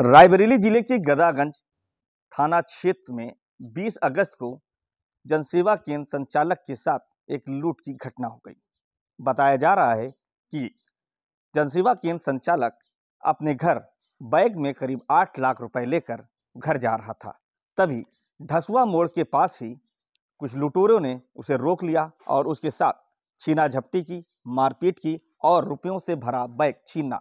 रायबरेली जिले के गदागंज थाना क्षेत्र में 20 अगस्त को जनसेवा केंद्र संचालक के साथ एक लूट की घटना हो गई। बताया जा रहा है कि जनसेवा केंद्र संचालक अपने घर बैग में करीब 8 लाख रुपए लेकर घर जा रहा था। तभी ढसुआ मोड़ के पास ही कुछ लुटेरों ने उसे रोक लिया और उसके साथ छीना झपटी की, मारपीट की और रुपयों से भरा बैग छीना।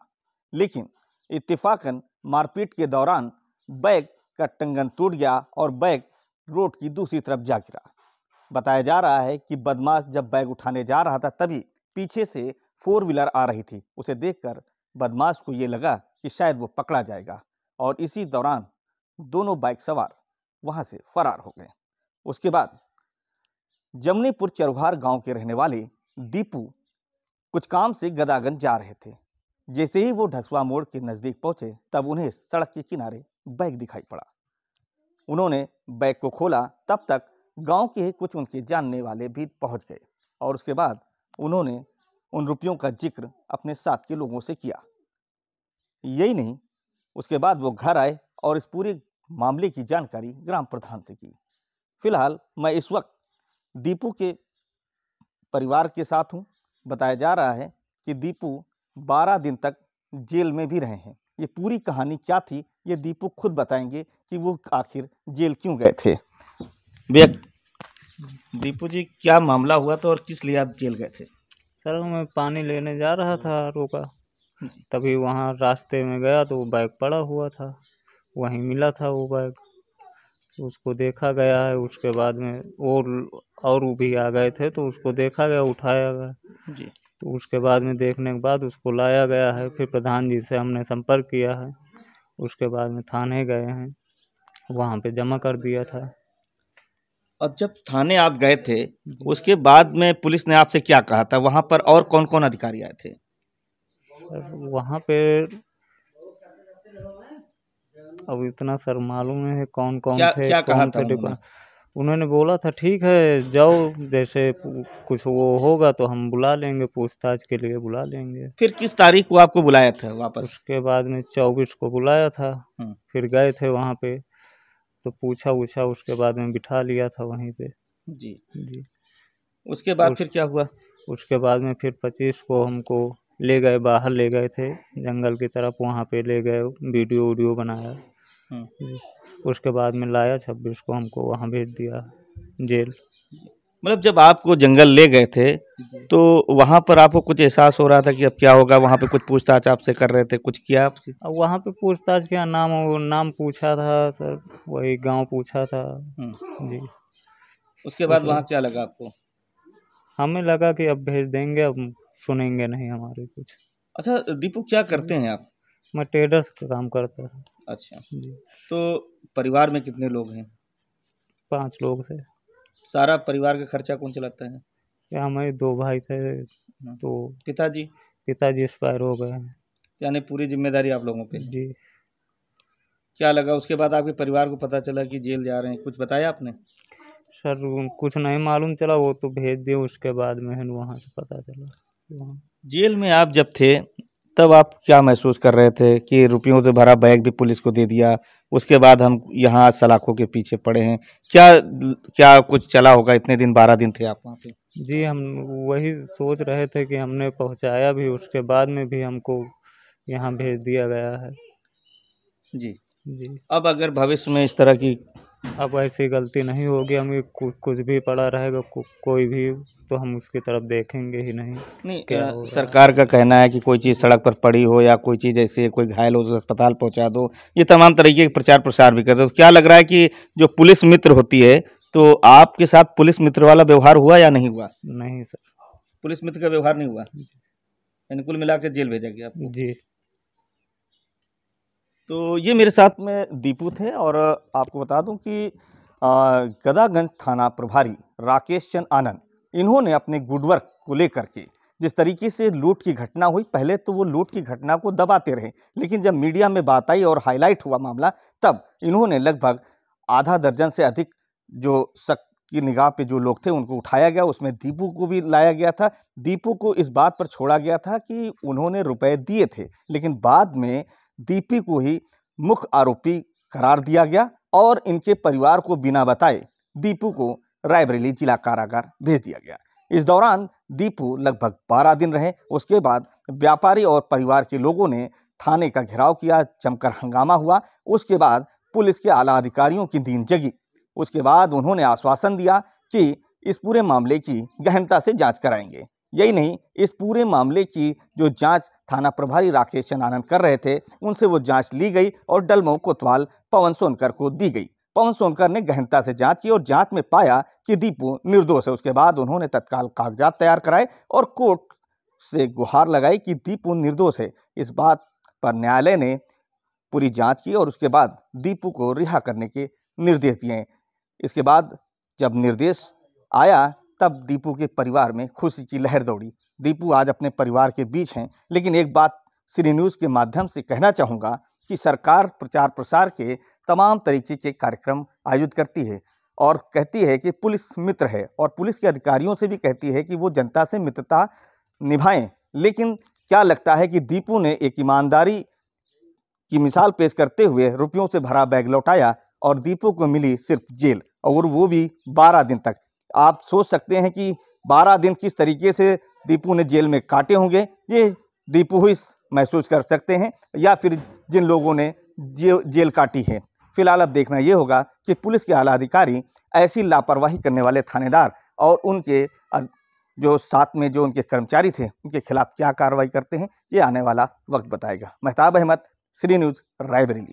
लेकिन इत्तेफाकन मारपीट के दौरान बैग का टंगन टूट गया और बैग रोड की दूसरी तरफ जा गिरा। बताया जा रहा है कि बदमाश जब बैग उठाने जा रहा था तभी पीछे से 4 व्हीलर आ रही थी। उसे देखकर बदमाश को ये लगा कि शायद वो पकड़ा जाएगा और इसी दौरान दोनों बाइक सवार वहां से फरार हो गए। उसके बाद जमनीपुर चरवार गांव के रहने वाले दीपू कुछ काम से गदागंज जा रहे थे। जैसे ही वो ढसुआ मोड़ के नजदीक पहुंचे तब उन्हें सड़क के किनारे बैग दिखाई पड़ा। उन्होंने बैग को खोला, तब तक गांव के कुछ उनके जानने वाले भी पहुंच गए और उसके बाद उन्होंने उन रुपयों का जिक्र अपने साथ के लोगों से किया। यही नहीं, उसके बाद वो घर आए और इस पूरे मामले की जानकारी ग्राम प्रधान से की। फिलहाल मैं इस वक्त दीपू के परिवार के साथ हूँ। बताया जा रहा है कि दीपू 12 दिन तक जेल में भी रहे हैं। ये पूरी कहानी क्या थी ये दीपू खुद बताएंगे कि वो आखिर जेल क्यों गए थे। भैया, दीपू जी, क्या मामला हुआ था और किस लिए आप जेल गए थे? सर, मैं पानी लेने जा रहा था रोका, तभी वहाँ रास्ते में गया तो वो बैग पड़ा हुआ था, वहीं मिला था वो बैग। उसको देखा गया है, उसके बाद में और वो भी आ गए थे तो उसको देखा गया, उठाया गया जी। तो उसके बाद में देखने के बाद उसको लाया गया है। फिर प्रधान जी से हमने संपर्क किया है, उसके बाद में थाने गए हैं, वहाँ पे जमा कर दिया था। और जब थाने आप गए थे उसके बाद में पुलिस ने आपसे क्या कहा था? वहाँ पर और कौन कौन अधिकारी आए थे? वहाँ पे अब इतना सर मालूम नहीं है कौन कौन थे, क्या कहा कौन था थे। उन्होंने बोला था ठीक है जाओ, जैसे कुछ वो होगा तो हम बुला लेंगे, पूछताछ के लिए बुला लेंगे। फिर किस तारीख को आपको बुलाया था वापस? उसके बाद में 24 को बुलाया था। फिर गए थे वहाँ पे तो पूछा उसके बाद में बिठा लिया था वहीं पे। जी जी। उसके बाद फिर क्या हुआ? उसके बाद में फिर 25 को हमको ले गए, बाहर ले गए थे जंगल की तरफ, वहाँ पे ले गए, वीडियो बनाया। उसके बाद में लाया 26 को हमको वहाँ भेज दिया जेल। मतलब जब आपको जंगल ले गए थे तो वहाँ पर आपको कुछ एहसास हो रहा था कि अब क्या होगा? वहाँ पे कुछ पूछताछ आपसे कर रहे थे, कुछ किया आपसे? अब वहाँ पे पूछताछ किया, नाम पूछा था सर, वही गांव पूछा था। जी। उसके बाद वहाँ क्या लगा आपको? हमें लगा कि अब भेज देंगे, अब सुनेंगे नहीं हमारे कुछ। अच्छा दीपू, क्या करते हैं आप? मैं ट्रेडर्स का काम करता था। अच्छा जी। तो परिवार में कितने लोग हैं? 5 लोग थे। सारा परिवार का खर्चा कौन चलाता है? या हमारे 2 भाई थे तो पिताजी एक्सपायर हो गए हैं। यानी पूरी जिम्मेदारी आप लोगों पे है। जी। क्या लगा उसके बाद आपके परिवार को पता चला कि जेल जा रहे हैं, कुछ बताया आपने? सर कुछ नहीं मालूम चला, वो तो भेज दिए, उसके बाद में वहाँ से पता चला। जेल में आप जब थे तब आप क्या महसूस कर रहे थे कि रुपयों से भरा बैग भी पुलिस को दे दिया, उसके बाद हम यहाँ सलाखों के पीछे पड़े हैं? क्या कुछ चला होगा? इतने दिन 12 दिन थे आप वहाँ पे। जी, हम वही सोच रहे थे कि हमने पहुँचाया भी, उसके बाद में भी हमको यहाँ भेज दिया गया है। जी जी। अब अगर भविष्य में इस तरह की अब ऐसी गलती नहीं होगी, हमें कुछ भी पड़ा रहेगा कोई भी, तो हम उसकी तरफ देखेंगे ही नहीं। क्या सरकार का कहना है कि कोई चीज़ सड़क पर पड़ी हो या कोई चीज़ ऐसे कोई घायल हो तो अस्पताल पहुंचा दो, ये तमाम तरीके के प्रचार प्रसार भी कर दो। तो क्या लग रहा है कि जो पुलिस मित्र होती है तो आपके साथ पुलिस मित्र वाला व्यवहार हुआ या नहीं हुआ? नहीं सर, पुलिस मित्र का व्यवहार नहीं हुआ, यानी कुल मिलाकर जेल भेजा गया आपको। जी। तो ये मेरे साथ में दीपू थे और आपको बता दूं कि गदागंज थाना प्रभारी राकेश चंद आनंद, इन्होंने अपने गुडवर्क को लेकर के जिस तरीके से लूट की घटना हुई, पहले तो वो लूट की घटना को दबाते रहे, लेकिन जब मीडिया में बात आई और हाईलाइट हुआ मामला, तब इन्होंने लगभग आधा दर्जन से अधिक जो शक की निगाह पे जो लोग थे उनको उठाया गया। उसमें दीपू को भी लाया गया था। दीपू को इस बात पर छोड़ा गया था कि उन्होंने रुपए दिए थे, लेकिन बाद में दीपी को ही मुख्य आरोपी करार दिया गया और इनके परिवार को बिना बताए दीपू को रायबरेली जिला कारागार भेज दिया गया। इस दौरान दीपू लगभग 12 दिन रहे। उसके बाद व्यापारी और परिवार के लोगों ने थाने का घेराव किया, जमकर हंगामा हुआ। उसके बाद पुलिस के आला अधिकारियों की नींद जगी। उसके बाद उन्होंने आश्वासन दिया कि इस पूरे मामले की गहनता से जांच कराएंगे। यही नहीं, इस पूरे मामले की जो जांच थाना प्रभारी राकेश चंदानन कर रहे थे, उनसे वो जांच ली गई और डलमऊ कोतवाल पवन सोनकर को दी गई। पवन सोनकर ने गहनता से जांच की और जांच में पाया कि दीपू निर्दोष है। उसके बाद उन्होंने तत्काल कागजात तैयार कराए और कोर्ट से गुहार लगाई कि दीपू निर्दोष है। इस बात पर न्यायालय ने पूरी जांच की और उसके बाद दीपू को रिहा करने के निर्देश दिए। इसके बाद जब निर्देश आया तब दीपू के परिवार में खुशी की लहर दौड़ी। दीपू आज अपने परिवार के बीच हैं। लेकिन एक बात श्री न्यूज़ के माध्यम से कहना चाहूँगा कि सरकार प्रचार प्रसार के तमाम तरीके के कार्यक्रम आयोजित करती है और कहती है कि पुलिस मित्र है और पुलिस के अधिकारियों से भी कहती है कि वो जनता से मित्रता निभाएं। लेकिन क्या लगता है कि दीपू ने एक ईमानदारी की मिसाल पेश करते हुए रुपयों से भरा बैग लौटाया और दीपू को मिली सिर्फ जेल, और वो भी 12 दिन तक। आप सोच सकते हैं कि 12 दिन किस तरीके से दीपू ने जेल में काटे होंगे। ये दीपू ही महसूस कर सकते हैं या फिर जिन लोगों ने जेल काटी है। फिलहाल अब देखना ये होगा कि पुलिस के आला अधिकारी ऐसी लापरवाही करने वाले थानेदार और उनके जो साथ में जो उनके कर्मचारी थे, उनके खिलाफ क्या कार्रवाई करते हैं, ये आने वाला वक्त बताएगा। महताब अहमद, श्री न्यूज़, रायबरेली।